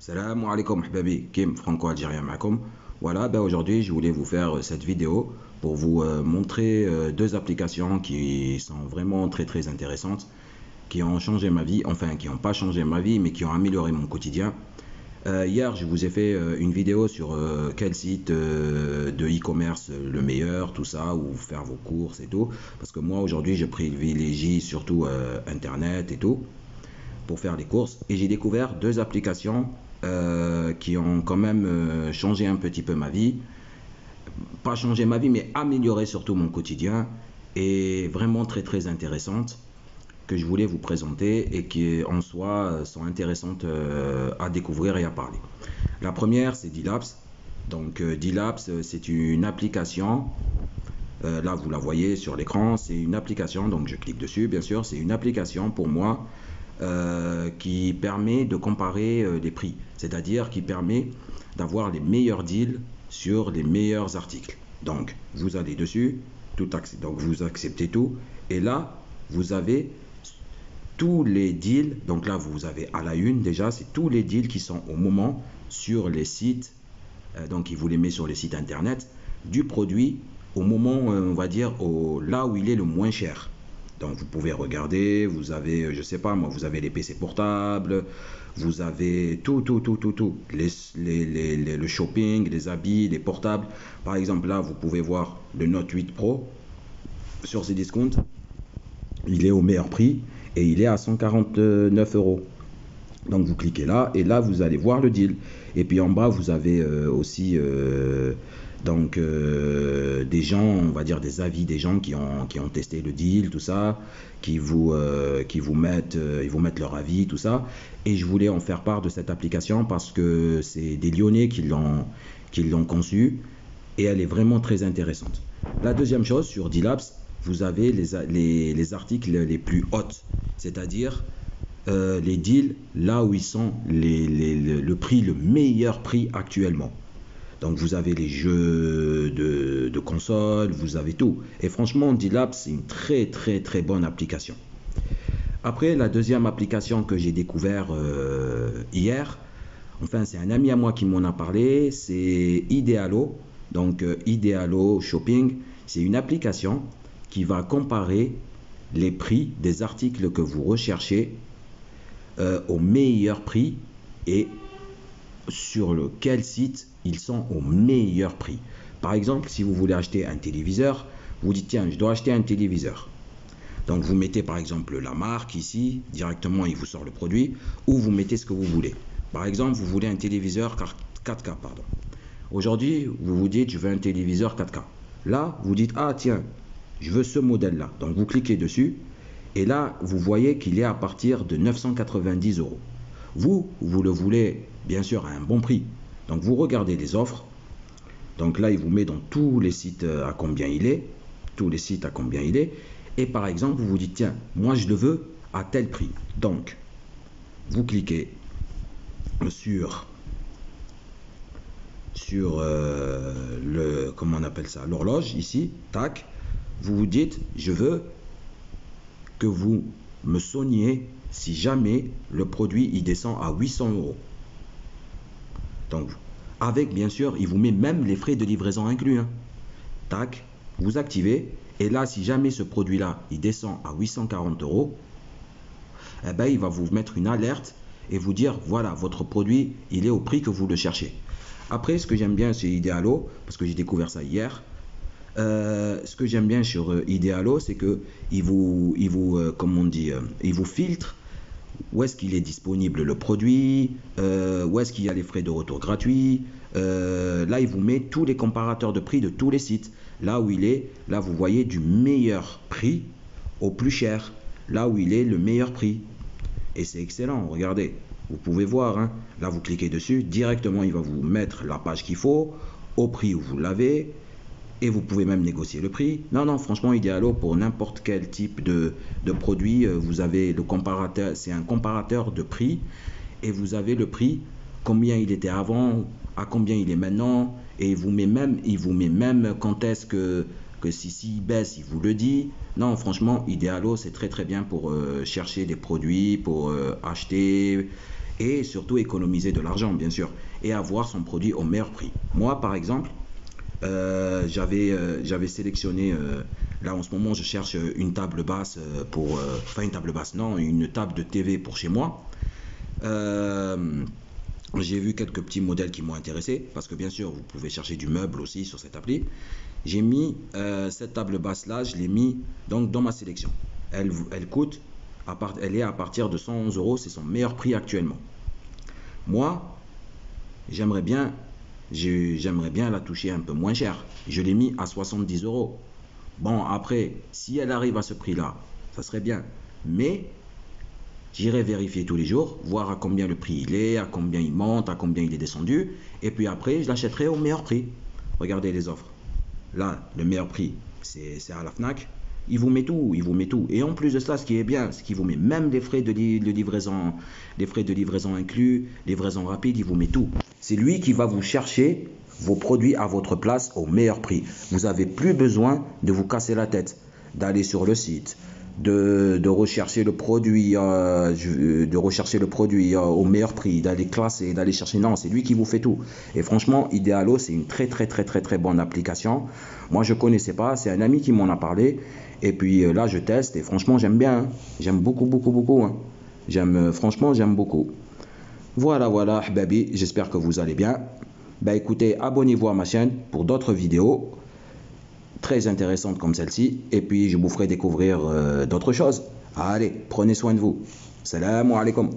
Salam alaikum habibi, Kim franco-algérien معكم. Voilà, aujourd'hui je voulais vous faire cette vidéo pour vous montrer deux applications qui sont vraiment très intéressantes, qui ont changé ma vie, enfin qui n'ont pas changé ma vie mais qui ont amélioré mon quotidien. Hier je vous ai fait une vidéo sur quel site de e-commerce le meilleur, tout ça, où faire vos courses et tout. Parce que moi aujourd'hui je privilégie surtout internet et tout pour faire les courses. Et j'ai découvert deux applications qui ont quand même changé un petit peu ma vie. Pas changé ma vie, mais amélioré surtout mon quotidien. Et vraiment très intéressantes que je voulais vous présenter et qui en soi sont intéressantes à découvrir et à parler. La première, c'est D-Labs. Donc D-Labs, c'est une application. Là, vous la voyez sur l'écran. C'est une application, donc je clique dessus, bien sûr. C'est une application pour moi qui permet de comparer les prix. C'est-à-dire qui permet d'avoir les meilleurs deals sur les meilleurs articles. Donc, vous allez dessus, donc vous acceptez tout. Et là, vous avez tous les deals. Donc là, vous avez à la une déjà, c'est tous les deals qui sont au moment sur les sites. Donc, il vous les met sur les sites internet du produit au moment, on va dire, là où il est le moins cher. Donc vous pouvez regarder, vous avez, je sais pas moi, vous avez les PC portables, vous avez tout, le shopping, les habits, les portables. Par exemple là, vous pouvez voir le Note 8 Pro sur ces discounts. Il est au meilleur prix et il est à 149 euros. Donc vous cliquez là et là vous allez voir le deal. Et puis en bas vous avez aussi des gens, on va dire des avis des gens qui ont testé le deal, tout ça, qui vous mettent leur avis, tout ça. Et je voulais en faire part de cette application parce que c'est des Lyonnais qui l'ont conçue et elle est vraiment très intéressante. La deuxième chose, sur D-Labs, vous avez les articles les plus hauts, c'est-à-dire les deals là où ils sont le prix, le meilleur prix actuellement. Donc vous avez les jeux de console, vous avez tout. Et franchement, D-Labs, c'est une très bonne application. Après, la deuxième application que j'ai découvert hier, enfin c'est un ami à moi qui m'en a parlé, c'est Idealo. Donc Idealo Shopping, c'est une application qui va comparer les prix des articles que vous recherchez au meilleur prix et sur lequel site ils sont au meilleur prix. Par exemple, si vous voulez acheter un téléviseur, vous dites tiens, je dois acheter un téléviseur. Donc vous mettez par exemple la marque ici, directement il vous sort le produit, ou vous mettez ce que vous voulez. Par exemple, vous voulez un téléviseur 4K, pardon. Aujourd'hui, vous vous dites je veux un téléviseur 4K. Là, vous dites ah tiens, je veux ce modèle-là. Donc vous cliquez dessus, et là, vous voyez qu'il est à partir de 990 euros. Vous le voulez bien sûr à un bon prix. Donc vous regardez les offres. Donc là, il vous met dans tous les sites à combien il est. Tous les sites à combien il est. Et par exemple, vous vous dites, tiens, moi je le veux à tel prix. Donc, vous cliquez sur comment on appelle ça, l'horloge ici, tac. Vous vous dites, je veux que vous me sonniez si jamais le produit il descend à 800 euros. Donc, avec bien sûr, il vous met même les frais de livraison inclus. Tac, vous activez. Et là, si jamais ce produit-là, il descend à 840 euros, eh ben, il va vous mettre une alerte et vous dire, voilà, votre produit, il est au prix que vous le cherchez. Après, ce que j'aime bien chez Idealo, parce que j'ai découvert ça hier, ce que j'aime bien sur Idealo, c'est que il vous filtre où est-ce qu'il est disponible le produit, où est-ce qu'il y a les frais de retour gratuits. Là, il vous met tous les comparateurs de prix de tous les sites. Là où il est, là vous voyez du meilleur prix au plus cher. Là où il est le meilleur prix. Et c'est excellent, regardez. Vous pouvez voir, hein. Là vous cliquez dessus, directement il va vous mettre la page qu'il faut, au prix où vous l'avez. Et vous pouvez même négocier le prix. Non, franchement, Idealo, pour n'importe quel type de produit, vous avez le comparateur, c'est un comparateur de prix. Et vous avez le prix, combien il était avant, à combien il est maintenant. Et il vous met même quand est-ce que s'il baisse, il vous le dit. Non, franchement, Idealo, c'est très bien pour chercher des produits, pour acheter. et surtout économiser de l'argent, bien sûr, et avoir son produit au meilleur prix. Moi, par exemple, j'avais sélectionné, là en ce moment, je cherche une table basse enfin une table basse, non, une table de TV pour chez moi. Euh, j'ai vu quelques petits modèles qui m'ont intéressé, parce que bien sûr, vous pouvez chercher du meuble aussi sur cette appli. J'ai mis cette table basse là, je l'ai mis donc dans ma sélection. Elle coûte, elle est à partir de 111 euros, c'est son meilleur prix actuellement. Moi, j'aimerais bien, j'aimerais bien la toucher un peu moins cher. Je l'ai mis à 70 euros. Bon, après, si elle arrive à ce prix-là, ça serait bien. Mais j'irai vérifier tous les jours, voir à combien le prix il est, à combien il monte, à combien il est descendu. Et puis après, je l'achèterai au meilleur prix. Regardez les offres. Là, le meilleur prix, c'est à la Fnac. Il vous met tout, il vous met tout. Et en plus de ça, ce qui est bien, c'est qu'il vous met même les frais de livraison inclus, livraison rapide, il vous met tout. C'est lui qui va vous chercher vos produits à votre place au meilleur prix. Vous n'avez plus besoin de vous casser la tête, d'aller sur le site, de rechercher le produit, au meilleur prix, d'aller classer, d'aller chercher. Non, c'est lui qui vous fait tout. Et franchement, Idealo, c'est une très très très très très bonne application. Moi, je connaissais pas, c'est un ami qui m'en a parlé. Et puis là, je teste et franchement, j'aime bien, hein. J'aime beaucoup beaucoup beaucoup, hein. Franchement, j'aime beaucoup. Voilà, voilà, baby, j'espère que vous allez bien. Bah écoutez, abonnez-vous à ma chaîne pour d'autres vidéos très intéressantes comme celle-ci. Et puis, je vous ferai découvrir d'autres choses. Allez, prenez soin de vous. Salam alaikum.